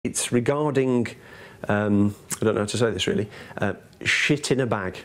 It's regarding, I don't know how to say this really, shit in a bag.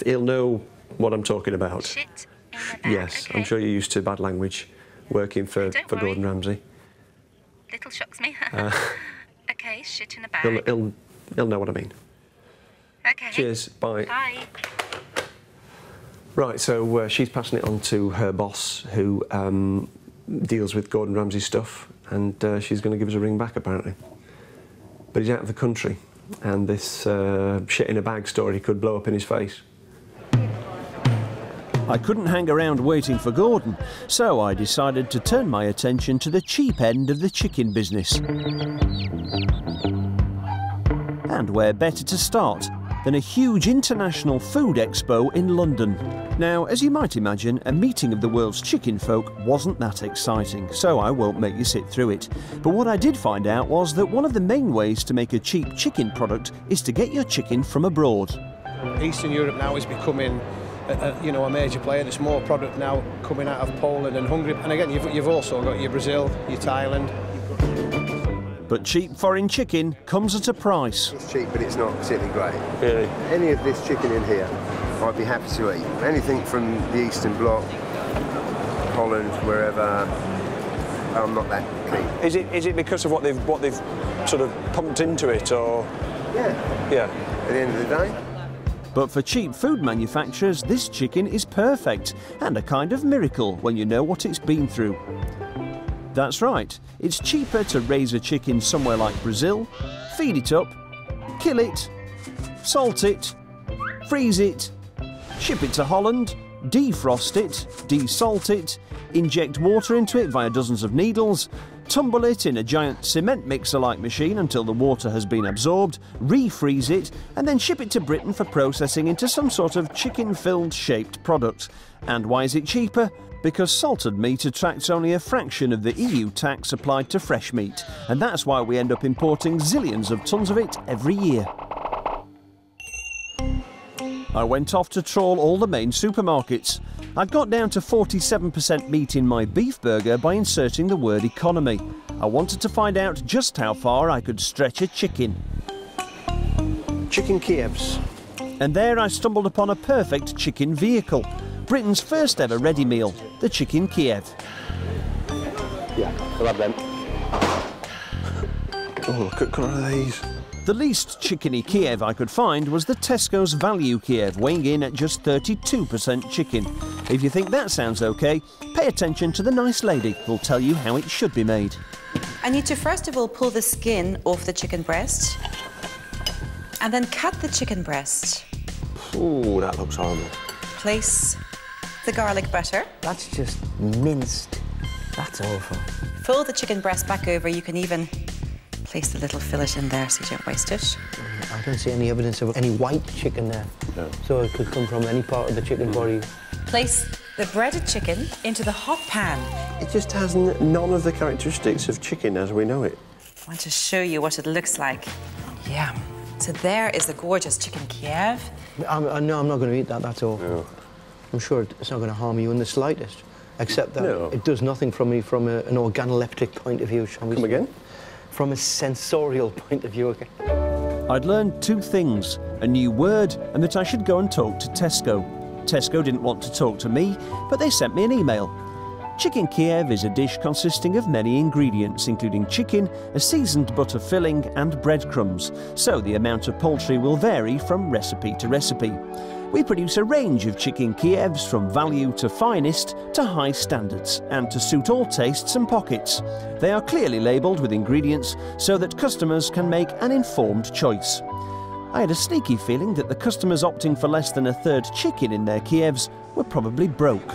He'll know what I'm talking about. Shit in a bag. Yes, okay. I'm sure you're used to bad language working for Gordon Ramsay. Little shocks me. Okay, shit in a bag. He'll know what I mean. Okay. Cheers, bye. Bye. Right, so she's passing it on to her boss, who deals with Gordon Ramsay stuff, and she's going to give us a ring back, apparently. But he's out of the country, and this shit in a bag story could blow up in his face. I couldn't hang around waiting for Gordon, so I decided to turn my attention to the cheap end of the chicken business. And where better to start than a huge international food expo in London. Now, as you might imagine, a meeting of the world's chicken folk wasn't that exciting, so I won't make you sit through it. But what I did find out was that one of the main ways to make a cheap chicken product is to get your chicken from abroad. Eastern Europe now is becoming a major player. There's more product now coming out of Poland and Hungary. And again, you've also got your Brazil, your Thailand. But cheap foreign chicken comes at a price. It's cheap, but it's not particularly great. Really? Any of this chicken in here, I'd be happy to eat. Anything from the Eastern Bloc, Holland, wherever, I'm not that keen. Is it because of what they've sort of pumped into it, or? Yeah. Yeah. At the end of the day. But for cheap food manufacturers, this chicken is perfect and a kind of miracle when you know what it's been through. That's right, it's cheaper to raise a chicken somewhere like Brazil, feed it up, kill it, salt it, freeze it, ship it to Holland, defrost it, desalt it, inject water into it via dozens of needles, tumble it in a giant cement mixer-like machine until the water has been absorbed, refreeze it, and then ship it to Britain for processing into some sort of chicken-filled shaped product. And why is it cheaper? Because salted meat attracts only a fraction of the EU tax applied to fresh meat, and that's why we end up importing zillions of tons of it every year. I went off to trawl all the main supermarkets. I'd got down to 47% meat in my beef burger by inserting the word economy. I wanted to find out just how far I could stretch a chicken. Chicken Kievs. And there I stumbled upon a perfect chicken vehicle. Britain's first ever ready meal, the Chicken Kiev. Yeah, we'll have them. Oh, look at one of these. The least chickeny Kiev I could find was the Tesco's Value Kiev, weighing in at just 32% chicken. If you think that sounds okay, pay attention to the nice lady who'll tell you how it should be made. I need to first of all pull the skin off the chicken breast and then cut the chicken breast. Ooh, that looks horrible. Place the garlic butter. That's just minced. That's awful. Fold the chicken breast back over. You can even place the little fillet in there so you don't waste it. I don't see any evidence of any white chicken there. No. So it could come from any part of the chicken body. Place the breaded chicken into the hot pan. It just has none of the characteristics of chicken as we know it. I want to show you what it looks like. Yeah. So there is the gorgeous chicken Kiev. No, I'm not going to eat that, that's all. No. I'm sure it's not going to harm you in the slightest, except that No. it does nothing for me from an organoleptic point of view, shall we Come say? again? From a sensorial point of view, okay? I'd learned two things, a new word and that I should go and talk to Tesco. Tesco didn't want to talk to me, but they sent me an email. Chicken Kiev is a dish consisting of many ingredients, including chicken, a seasoned butter filling and breadcrumbs, so the amount of poultry will vary from recipe to recipe. We produce a range of chicken Kievs from value to finest to high standards, and to suit all tastes and pockets. They are clearly labelled with ingredients so that customers can make an informed choice. I had a sneaky feeling that the customers opting for less than a third chicken in their Kievs were probably broke.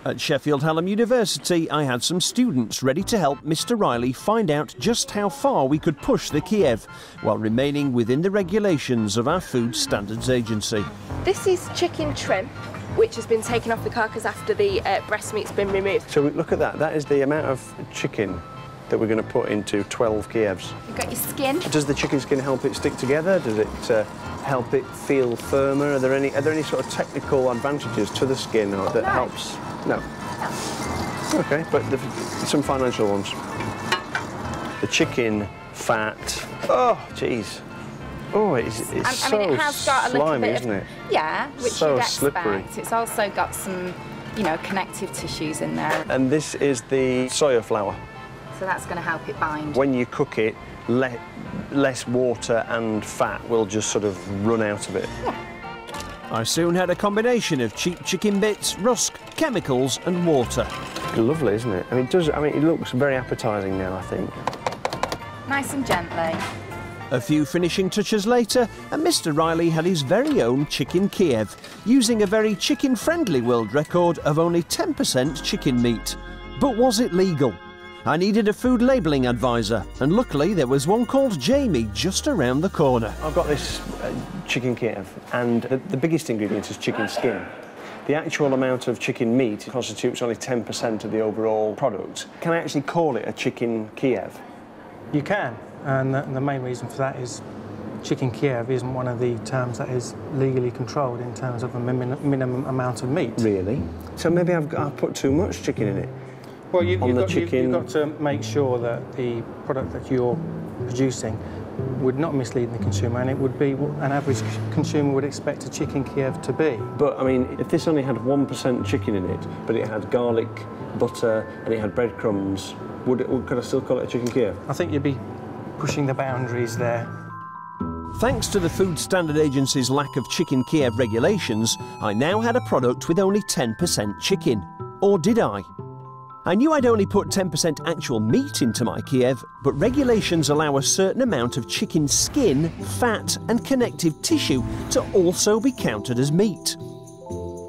At Sheffield Hallam University, I had some students ready to help Mr. Riley find out just how far we could push the Kiev while remaining within the regulations of our Food Standards Agency. This is chicken trim, which has been taken off the carcass after the breast meat's been removed. So look at that. That is the amount of chicken that we're going to put into 12 Kievs. You've got your skin. Does the chicken skin help it stick together? Does it help it feel firmer? Are there any sort of technical advantages to the skin or that helps? No. OK, but some financial ones. the chicken fat. Oh, jeez. Oh, it's so I mean, it has got a little slimy, bit isn't it? Yeah, which so you'd expect. slippery. It's also got some, you know, connective tissues in there. And this is the soya flour. So that's going to help it bind. When you cook it, less water and fat will just sort of run out of it. Yeah. I soon had a combination of cheap chicken bits, rusk, chemicals and water. Lovely, isn't it? I mean, it looks very appetising now, I think. Nice and gently. A few finishing touches later, and Mr. Riley had his very own chicken Kiev, using a very chicken-friendly world record of only 10% chicken meat. But was it legal? I needed a food labelling advisor, and luckily there was one called Jamie just around the corner. I've got this chicken Kiev, and the biggest ingredient is chicken skin. The actual amount of chicken meat constitutes only 10% of the overall product. Can I actually call it a chicken Kiev? You can, and the main reason for that is chicken Kiev isn't one of the terms that is legally controlled in terms of a minimum amount of meat. Really? So maybe I've put too much chicken in it? Well, you've got to make sure that the product that you're producing would not mislead the consumer, and it would be what an average consumer would expect a chicken Kiev to be. But, I mean, if this only had 1% chicken in it, but it had garlic, butter, and it had breadcrumbs, could I still call it a chicken Kiev? I think you'd be pushing the boundaries there. Thanks to the Food Standard Agency's lack of chicken Kiev regulations, I now had a product with only 10% chicken. Or did I? I knew I'd only put 10% actual meat into my Kiev, but regulations allow a certain amount of chicken skin, fat and connective tissue to also be counted as meat.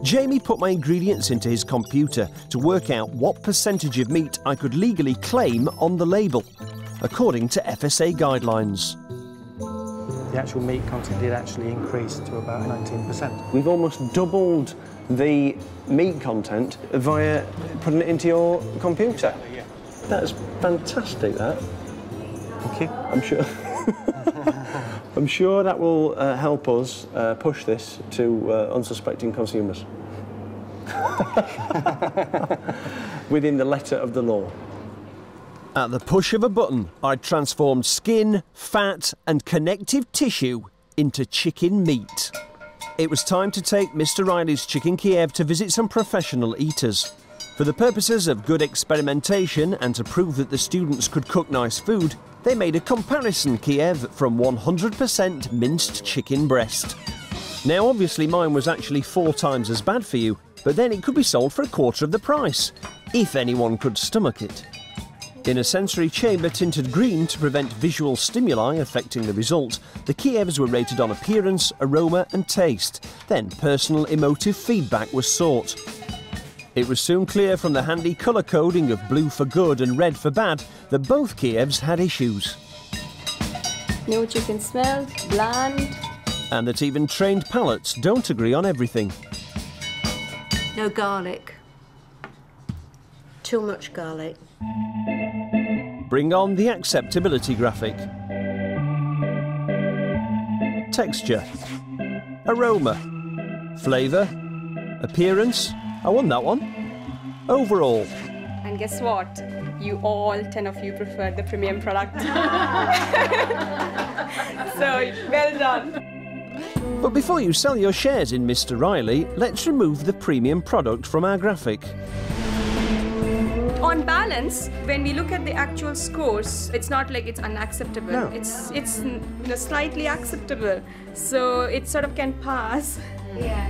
Jamie put my ingredients into his computer to work out what percentage of meat I could legally claim on the label, according to FSA guidelines. The actual meat content did actually increase to about 19%. We've almost doubled the meat content via putting it into your computer. Yeah. That's fantastic, that. Thank you. I'm sure. I'm sure that will help us push this to unsuspecting consumers. Within the letter of the law. At the push of a button, I transformed skin, fat and connective tissue into chicken meat. It was time to take Mr. Riley's Chicken Kiev to visit some professional eaters. For the purposes of good experimentation and to prove that the students could cook nice food, they made a comparison Kiev from 100% minced chicken breast. Now obviously mine was actually 4 times as bad for you, but then it could be sold for a quarter of the price, if anyone could stomach it. In a sensory chamber tinted green to prevent visual stimuli affecting the result, the Kievs were rated on appearance, aroma and taste. Then personal emotive feedback was sought. It was soon clear from the handy colour coding of blue for good and red for bad that both Kievs had issues. No chicken smell, bland. And that even trained palates don't agree on everything. No garlic. Too much garlic. Bring on the acceptability graphic. Texture. Aroma. Flavour. Appearance. I won that one. Overall. And guess what? You all 10 of you preferred the premium product. So, well done. But before you sell your shares in Mr. Riley, let's remove the premium product from our graphic. On balance, when we look at the actual scores, it's not like it's unacceptable. No. It's slightly acceptable. So it sort of can pass. Yeah.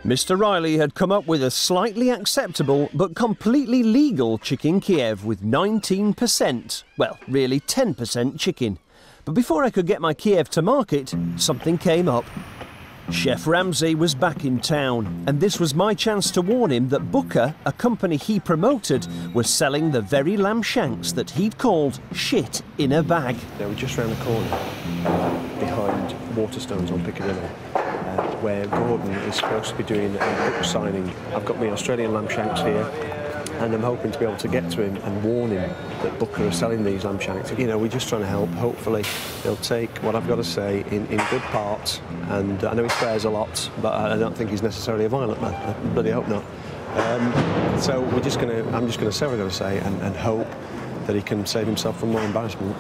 Mr. Riley had come up with a slightly acceptable but completely legal chicken Kiev with 19%, well, really 10% chicken. But before I could get my Kiev to market, something came up. Chef Ramsay was back in town, and this was my chance to warn him that Booker, a company he promoted, was selling the very lamb shanks that he'd called shit in a bag. They were just round the corner, behind Waterstones on Piccadilly, where Gordon is supposed to be doing a book signing. I've got my Australian lamb shanks here, and I'm hoping to be able to get to him and warn him that Booker are selling these lamb shanks. You know, we're just trying to help. Hopefully they'll take what I've got to say in good parts, and I know he swears a lot, but I don't think he's necessarily a violent man. I bloody hope not. So I'm just going to say what I've got to say and hope that he can save himself from more embarrassment.